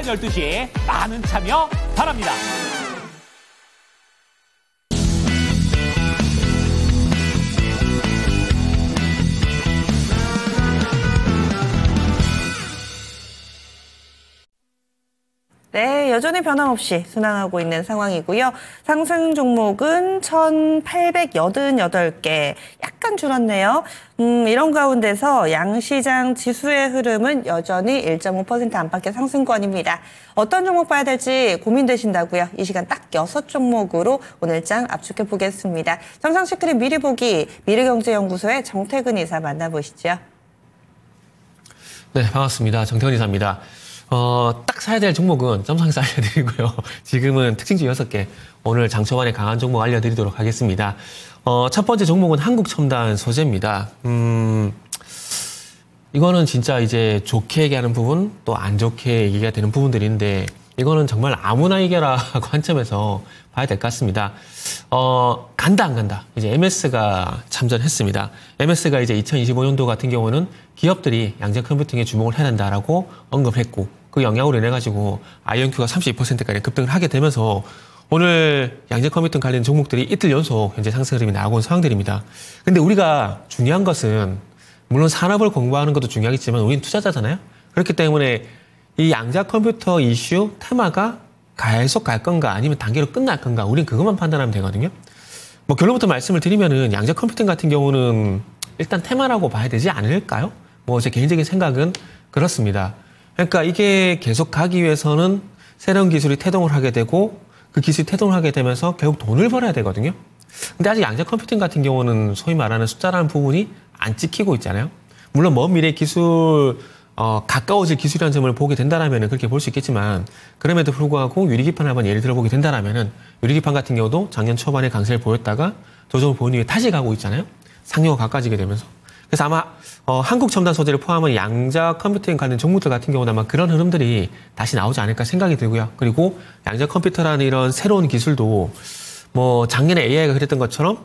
오전 12시 많은 참여 바랍니다. 네, 여전히 변함없이 순항하고 있는 상황이고요. 상승 종목은 1,888개, 약간 줄었네요. 이런 가운데서 양시장 지수의 흐름은 여전히 1.5% 안팎의 상승권입니다. 어떤 종목 봐야 될지 고민되신다고요? 이 시간 딱 6종목으로 오늘 장 압축해 보겠습니다. 정상시크릿 미리 보기 미래경제연구소의 정태근 이사 만나보시죠. 네, 반갑습니다. 정태근 이사입니다. 딱 사야 될 종목은 점상에서 알려드리고요. 지금은 특징주 6개, 오늘 장 초반에 강한 종목 알려드리도록 하겠습니다. 첫 번째 종목은 한국첨단 소재입니다. 이거는 진짜 이제 좋게 얘기하는 부분, 또 안 좋게 얘기가 되는 부분들인데, 이거는 정말 아무나 이겨라 관점에서 봐야 될 것 같습니다. 간다, 안 간다. 이제 MS가 참전했습니다. MS가 이제 2025년도 같은 경우는 기업들이 양자 컴퓨팅에 주목을 해야 된다라고 언급했고, 그 영향으로 인해가지고 IonQ가 32%까지 급등을 하게 되면서 오늘 양자 컴퓨팅 관련 종목들이 이틀 연속 현재 상승 흐름이 나오고 있는 상황들입니다. 근데 우리가 중요한 것은 물론 산업을 공부하는 것도 중요하겠지만 우리는 투자자잖아요. 그렇기 때문에 이 양자 컴퓨터 이슈 테마가 계속 갈 건가 아니면 단계로 끝날 건가 우리는 그것만 판단하면 되거든요. 뭐 결론부터 말씀을 드리면은 양자 컴퓨팅 같은 경우는 일단 테마라고 봐야 되지 않을까요? 뭐 제 개인적인 생각은 그렇습니다. 그러니까 이게 계속 가기 위해서는 새로운 기술이 태동을 하게 되고 그 기술이 태동을 하게 되면서 결국 돈을 벌어야 되거든요. 근데 아직 양자 컴퓨팅 같은 경우는 소위 말하는 숫자라는 부분이 안 찍히고 있잖아요. 물론 먼 미래 기술, 가까워질 기술이라는 점을 보게 된다라면 그렇게 볼 수 있겠지만 그럼에도 불구하고 유리기판을 한번 예를 들어보게 된다라면 유리기판 같은 경우도 작년 초반에 강세를 보였다가 조정을 보인 후에 다시 가고 있잖아요. 상용화 가까워지게 되면서. 그래서 아마 한국첨단 소재를 포함한 양자 컴퓨팅 관련 종목들 같은 경우는 아마 그런 흐름들이 다시 나오지 않을까 생각이 들고요. 그리고 양자 컴퓨터라는 이런 새로운 기술도 뭐 작년에 AI가 그랬던 것처럼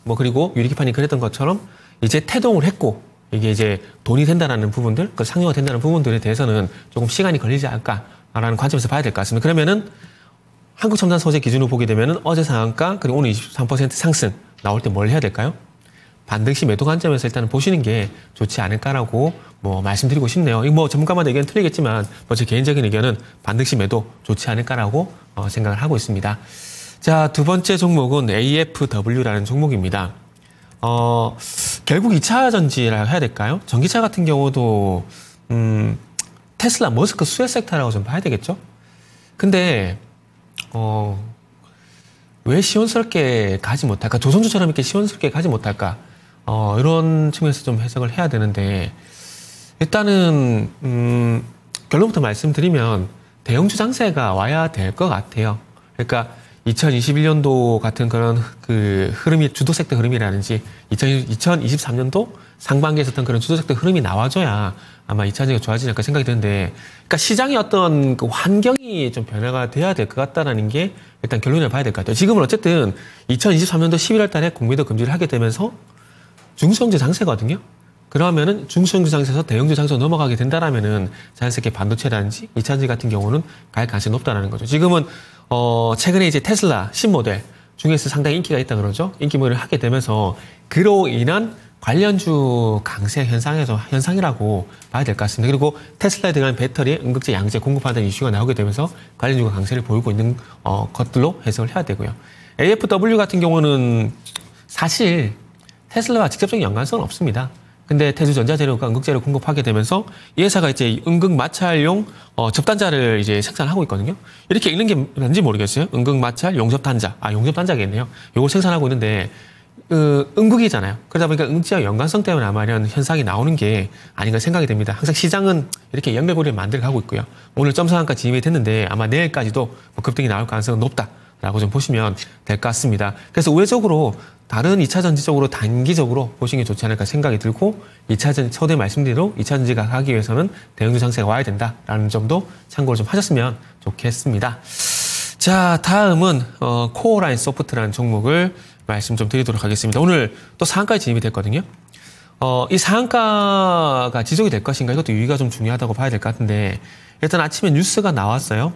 뭐 그리고 유리기판이 그랬던 것처럼 이제 태동을 했고 이게 이제 돈이 된다라는 부분들, 그 상용화 된다는 부분들에 대해서는 조금 시간이 걸리지 않을까라는 관점에서 봐야 될 것 같습니다. 그러면은 한국첨단 소재 기준으로 보게 되면은 어제 상한가 그리고 오늘 23% 상승 나올 때 뭘 해야 될까요? 반등시 매도 관점에서 일단은 보시는 게 좋지 않을까라고 뭐 말씀드리고 싶네요. 이거 뭐 전문가마다 의견은 틀리겠지만 뭐 제 개인적인 의견은 반등시 매도 좋지 않을까라고 생각을 하고 있습니다. 자, 두 번째 종목은 AFW라는 종목입니다. 결국 2차 전지라 해야 될까요? 전기차 같은 경우도 테슬라, 머스크 수혜 섹터라고 좀 봐야 되겠죠? 근데 왜 시원스럽게 가지 못할까? 조선주처럼 이렇게 시원스럽게 가지 못할까? 이런 측면에서 좀 해석을 해야 되는데 일단은 결론부터 말씀드리면 대형주 장세가 와야 될 것 같아요. 그러니까 2021년도 같은 그런 그 흐름이 주도 섹터 흐름이라든지 2023년도 상반기에 있었던 그런 주도 섹터 흐름이 나와줘야 아마 2차 전지가 좋아지지 않을까 생각이 드는데, 그러니까 시장의 어떤 그 환경이 좀 변화가 돼야 될 것 같다라는 게 일단 결론을 봐야 될 것 같아요. 지금은 어쨌든 2023년도 11월 달에 공매도 금지를 하게 되면서 중소형주 장세거든요. 그러면은 중소형주 장세에서 대형주 장세로 넘어가게 된다라면은 자연스럽게 반도체라든지 2차 전지 같은 경우는 갈 가능성이 높다라는 거죠. 지금은 최근에 이제 테슬라 신모델 중에서 상당히 인기가 있다 그러죠. 인기몰이를 하게 되면서 그로 인한 관련주 강세 현상이라고 봐야 될 것 같습니다. 그리고 테슬라에 들어간 배터리에 응급제 양재 공급한다는 이슈가 나오게 되면서 관련주가 강세를 보이고 있는 것들로 해석을 해야 되고요. AFW 같은 경우는 사실 테슬라와 직접적인 연관성은 없습니다. 근데 태수전자재료가 응급제를 공급하게 되면서 이 회사가 이제 응급 마찰용 접단자를 이제 생산하고 있거든요. 이렇게 읽는 게 뭔지 모르겠어요. 응급 마찰 용접단자. 용접단자겠네요. 요걸 생산하고 있는데 응급이잖아요. 그러다 보니까 응급제와 연관성 때문에 아마 이런 현상이 나오는 게 아닌가 생각이 됩니다. 항상 시장은 이렇게 연결고리를 만들어가고 있고요. 오늘 점상한가 진입이 됐는데 아마 내일까지도 급등이 나올 가능성은 높다라고 좀 보시면 될 것 같습니다. 그래서 우회적으로 다른 2차 전지 쪽으로 단기적으로 보시는 게 좋지 않을까 생각이 들고 2차 전지, 처음에 말씀드린 2차 전지가 가기 위해서는 대형주 장세가 와야 된다라는 점도 참고를 좀 하셨으면 좋겠습니다. 자, 다음은 코어라인 소프트라는 종목을 말씀 좀 드리도록 하겠습니다. 오늘 또 상한가에 진입이 됐거든요. 이 상한가가 지속이 될 것인가 이것도 유의가 좀 중요하다고 봐야 될 것 같은데 일단 아침에 뉴스가 나왔어요.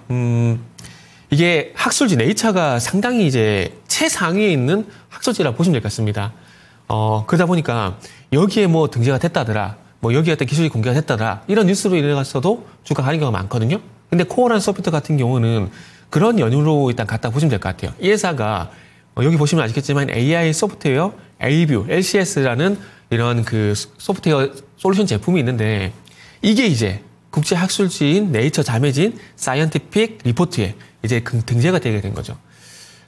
이게 학술지 네이처가 상당히 이제 최상위에 있는 학술지라 보시면 될 것 같습니다. 그러다 보니까 여기에 뭐 등재가 됐다더라, 뭐 여기에 어떤 기술이 공개가 됐다더라 이런 뉴스로 인해서도 주가 가는 경우가 많거든요. 근데 코어란 소프트 같은 경우는 그런 연유로 일단 갖다 보시면 될 것 같아요. 이 회사가 여기 보시면 아시겠지만 AI 소프트웨어 A뷰, LCS라는 이런 그 소프트웨어 솔루션 제품이 있는데 이게 이제 국제 학술지인 네이처 자매진 사이언티픽 리포트에 이제 등재가 되게 된 거죠.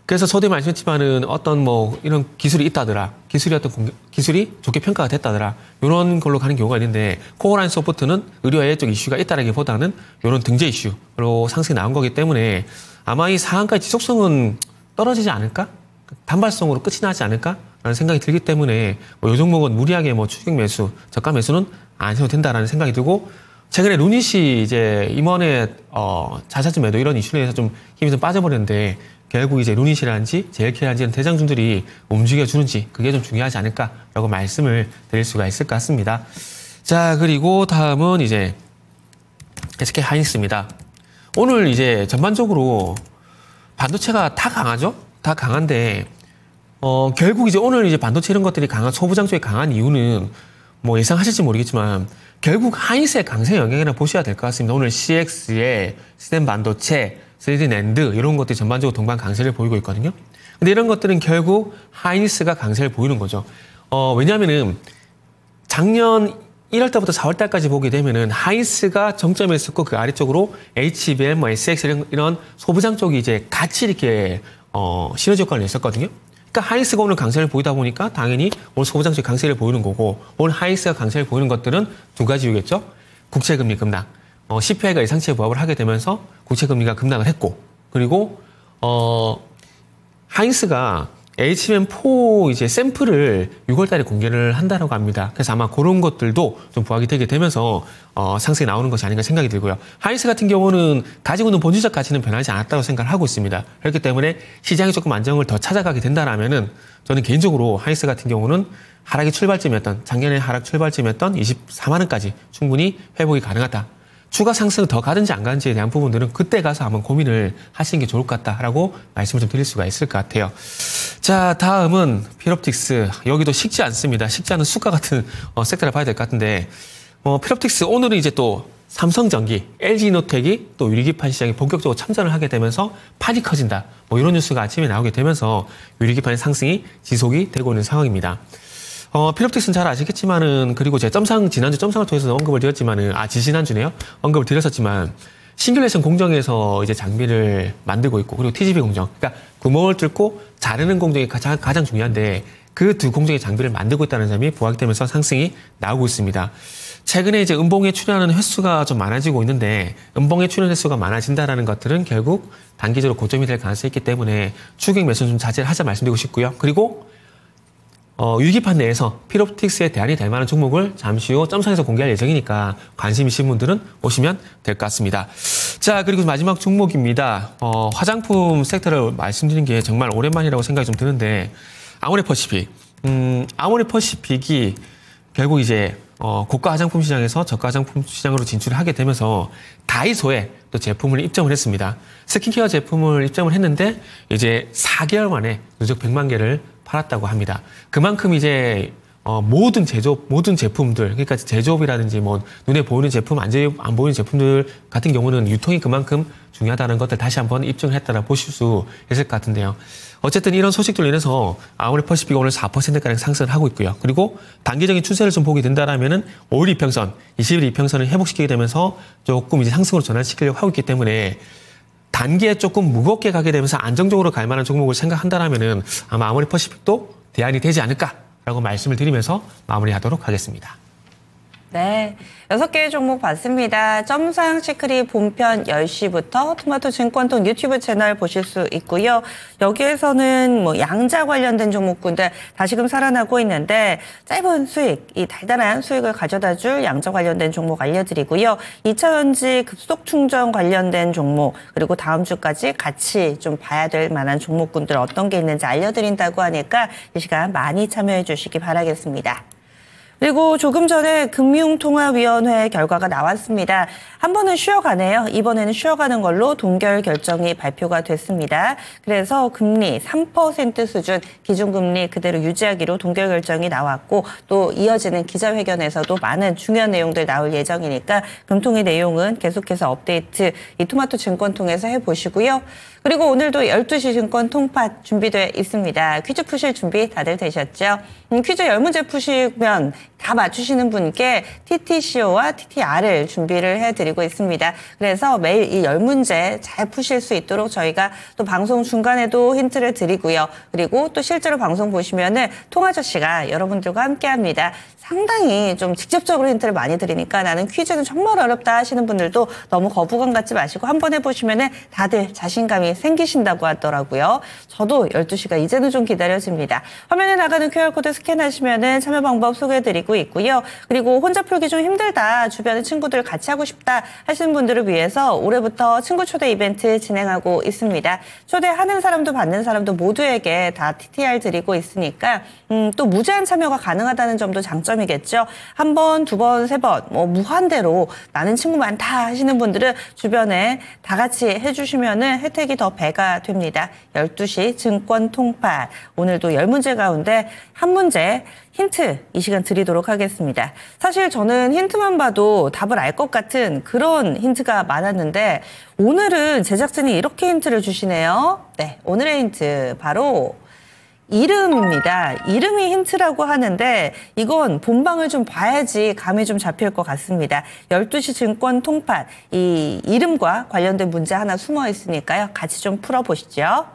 그래서 저도 말씀했지만은 어떤 뭐 이런 기술이 있다더라, 기술이 좋게 평가가 됐다더라 이런 걸로 가는 경우가 있는데 코어라인 소프트는 의료의 쪽 이슈가 있다라기보다는 이런 등재 이슈로 상승이 나온 거기 때문에 아마 이 상한가의 지속성은 떨어지지 않을까? 단발성으로 끝이 나지 않을까라는 생각이 들기 때문에 이 종목은 무리하게 뭐 추격 매수, 저가 매수는 안 해도 된다라는 생각이 들고 최근에 루닛이 이제 임원의 자사주 매도 이런 이슈로 해서 좀 힘이 좀 빠져버렸는데 결국 이제 루닛이라든지 JLK라든지 이런 대장주들이 움직여주는지 그게 좀 중요하지 않을까라고 말씀을 드릴 수가 있을 것 같습니다. 자, 그리고 다음은 이제 SK 하이닉스입니다. 오늘 이제 전반적으로 반도체가 다 강하죠? 다 강한데 결국 이제 오늘 이제 반도체 이런 것들이 강한 소부장 쪽이 강한 이유는 뭐 예상하실지 모르겠지만 결국 하이닉스의 강세 영향이라 보셔야 될 것 같습니다. 오늘 CX의 스템 반도체, 3D 낸드 이런 것들이 전반적으로 동반 강세를 보이고 있거든요. 근데 이런 것들은 결국 하이닉스가 강세를 보이는 거죠. 왜냐하면은 작년 1월 달부터 4월 달까지 보게 되면은 하이닉스가 정점에 있었고 그 아래쪽으로 HBM, 뭐 SX 이런 소부장 쪽이 이제 같이 이렇게 시너지 효과를 냈었거든요. 그러니까 하이닉스가 오늘 강세를 보이다 보니까 당연히 오늘 소부장 쪽 강세를 보이는 거고 오늘 하이닉스가 강세를 보이는 것들은 두 가지 이유겠죠. 국채금리 급락, CPI가 예상치에 부합을 하게 되면서 국채금리가 급락을 했고 그리고 하이닉스가 HBM4 이제 샘플을 6월 달에 공개를 한다라고 합니다. 그래서 아마 그런 것들도 좀 부각이 되게 되면서 상승이 나오는 것이 아닌가 생각이 들고요. 하이닉스 같은 경우는 가지고 있는 본질적 가치는 변하지 않았다고 생각을 하고 있습니다. 그렇기 때문에 시장이 조금 안정을 더 찾아가게 된다라면은 저는 개인적으로 하이닉스 같은 경우는 하락의 출발점이었던 작년에 하락 출발점이었던 24만 원까지 충분히 회복이 가능하다. 추가 상승 더 가든지 안 가든지에 대한 부분들은 그때 가서 한번 고민을 하시는 게 좋을 것 같다라고 말씀을 좀 드릴 수가 있을 것 같아요. 자, 다음은 필옵틱스. 여기도 식지 않습니다. 식지 않은 쑥과 같은 섹터를 봐야 될 것 같은데 필옵틱스 오늘은 이제 또 삼성전기, LG이노텍이 또 유리기판 시장에 본격적으로 참전을 하게 되면서 판이 커진다. 뭐 이런 뉴스가 아침에 나오게 되면서 유리기판의 상승이 지속이 되고 있는 상황입니다. 필옵틱스는 잘 아시겠지만은 그리고 제가 지난주 점상을 통해서 언급을 드렸지만은 지지난주네요. 언급을 드렸었지만 싱글레이션 공정에서 이제 장비를 만들고 있고 그리고 TGV 공정, 그러니까 구멍을 뚫고 자르는 공정이 가장 중요한데 그 두 공정의 장비를 만들고 있다는 점이 부각이 되면서 상승이 나오고 있습니다. 최근에 이제 음봉에 출연하는 횟수가 좀 많아지고 있는데 음봉에 출연 횟수가 많아진다라는 것들은 결국 단기적으로 고점이 될 가능성이 있기 때문에 추격 매수는 좀 자제를 하자 말씀드리고 싶고요. 그리고 유기판 내에서 필옵틱스에 대안이 될 만한 종목을 잠시 후 점상에서 공개할 예정이니까 관심 있으신 분들은 오시면 될 것 같습니다. 자, 그리고 마지막 종목입니다. 화장품 섹터를 말씀드린 게 정말 오랜만이라고 생각이 좀 드는데 아모레퍼시픽. 아모레퍼시픽이 결국 이제 고가 화장품 시장에서 저가 화장품 시장으로 진출을 하게 되면서 다이소에 또 제품을 입점을 했습니다. 스킨케어 제품을 입점을 했는데 이제 4개월 만에 누적 100만 개를 팔았다고 합니다. 그만큼 이제 모든 제품들, 그러니까 제조업이라든지 뭐 눈에 보이는 제품, 안 보이는 제품들 같은 경우는 유통이 그만큼 중요하다는 것들 다시 한번 입증을 했다라 보실 수 있을 것 같은데요. 어쨌든 이런 소식들로 인해서 아모레퍼시픽이 오늘 4%가량 상승을 하고 있고요. 그리고 단기적인 추세를 좀 보게 된다라면은 5일 이평선, 20일 이평선을 회복시키게 되면서 조금 이제 상승으로 전환시키려고 하고 있기 때문에 단기에 조금 무겁게 가게 되면서 안정적으로 갈 만한 종목을 생각한다라면은 아마 아모레퍼시픽도 대안이 되지 않을까라고 말씀을 드리면서 마무리하도록 하겠습니다. 네, 6개의 종목 봤습니다. 점상 시크릿 본편 10시부터 토마토 증권통 유튜브 채널 보실 수 있고요. 여기에서는 뭐 양자 관련된 종목군들 다시금 살아나고 있는데 짧은 수익, 이 달달한 수익을 가져다줄 양자 관련된 종목 알려드리고요. 2차전지 급속 충전 관련된 종목 그리고 다음 주까지 같이 좀 봐야 될 만한 종목군들 어떤 게 있는지 알려드린다고 하니까 이 시간 많이 참여해 주시기 바라겠습니다. 그리고 조금 전에 금융통화위원회 결과가 나왔습니다. 한 번은 쉬어가네요. 이번에는 쉬어가는 걸로 동결 결정이 발표가 됐습니다. 그래서 금리 3% 수준 기준금리 그대로 유지하기로 동결 결정이 나왔고 또 이어지는 기자회견에서도 많은 중요한 내용들 나올 예정이니까 금통위 내용은 계속해서 업데이트 이 토마토 증권 통해서 해보시고요. 그리고 오늘도 12시 증권 통팟 준비되어 있습니다. 퀴즈 푸실 준비 다들 되셨죠? 퀴즈 10문제 푸시면 다 맞추시는 분께 TTCO와 TTR을 준비를 해드리고 있습니다. 그래서 매일 이 10문제 잘 푸실 수 있도록 저희가 또 방송 중간에도 힌트를 드리고요. 그리고 또 실제로 방송 보시면은 통아저씨가 여러분들과 함께합니다. 상당히 좀 직접적으로 힌트를 많이 드리니까 나는 퀴즈는 정말 어렵다 하시는 분들도 너무 거부감 갖지 마시고 한번 해보시면은 다들 자신감이 생기신다고 하더라고요. 저도 12시가 이제는 좀 기다려집니다. 화면에 나가는 QR코드 스캔하시면은 참여 방법 소개해드리고 있고요. 그리고 혼자 풀기 좀 힘들다, 주변의 친구들 같이 하고 싶다 하시는 분들을 위해서 올해부터 친구 초대 이벤트 진행하고 있습니다. 초대하는 사람도 받는 사람도 모두에게 다 TTR 드리고 있으니까 또 무제한 참여가 가능하다는 점도 장점이겠죠. 한 번, 두 번, 세 번 뭐 무한대로 나는 친구 많다 하시는 분들은 주변에 다 같이 해주시면은 혜택이 더 배가 됩니다. 12시 증권 통팟 오늘도 10문제 가운데 한 문제 힌트 이 시간 드리도록 하겠습니다. 사실 저는 힌트만 봐도 답을 알 것 같은 그런 힌트가 많았는데 오늘은 제작진이 이렇게 힌트를 주시네요. 네, 오늘의 힌트 바로 이름입니다. 이름이 힌트라고 하는데 이건 본방을 좀 봐야지 감이 좀 잡힐 것 같습니다. 12시 증권 통팟 이 이름과 관련된 문제 하나 숨어 있으니까요. 같이 좀 풀어보시죠.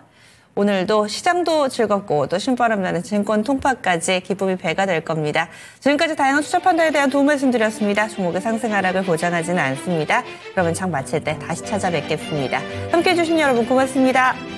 오늘도 시장도 즐겁고 또 신바람 나는 증권 통팟까지 기쁨이 배가 될 겁니다. 지금까지 다양한 투자 판단에 대한 도움 말씀드렸습니다. 종목의 상승 하락을 보장하지는 않습니다. 그러면 장 마칠 때 다시 찾아뵙겠습니다. 함께해 주신 여러분 고맙습니다.